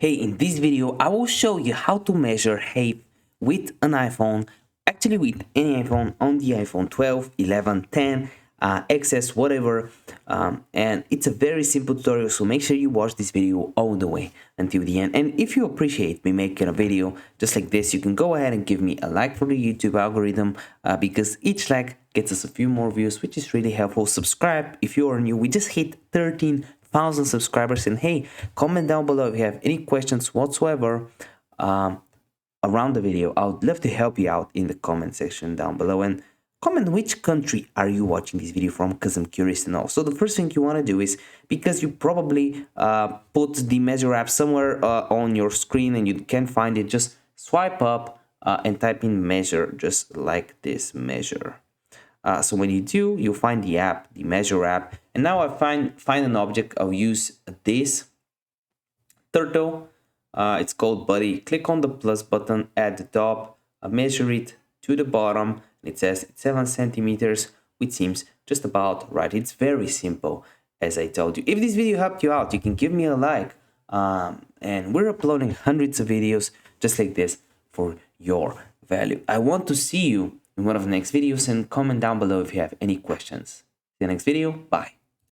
Hey, in this video, I will show you how to measure height with an iPhone, actually with any iPhone on the iPhone 12, 11, 10, XS, whatever. And it's a very simple tutorial, so make sure you watch this video all the way until the end. And if you appreciate me making a video just like this, you can go ahead and give me a like for the YouTube algorithm because each like gets us a few more views, which is really helpful. Subscribe if you are new. We just hit 13,000 subscribers, and hey, comment down below if you have any questions whatsoever around the video. I would love to help you out in the comment section down below, and comment which country are you watching this video from, because I'm curious to know. So the first thing you want to do is, because you probably put the measure app somewhere on your screen and you can't find it, just swipe up and type in measure, just like this, measure. So when you do, you'll find the app, the measure app. And now I find an object. I'll use this turtle. It's called buddy. Click on the plus button at the top, measure it to the bottom. It says it's 7 centimeters, which seems just about right. It's very simple, as I told you. If this video helped you out, you can give me a like. And we're uploading hundreds of videos just like this for your value. I want to see you in one of the next videos, and comment down below if you have any questions. See you next video. Bye.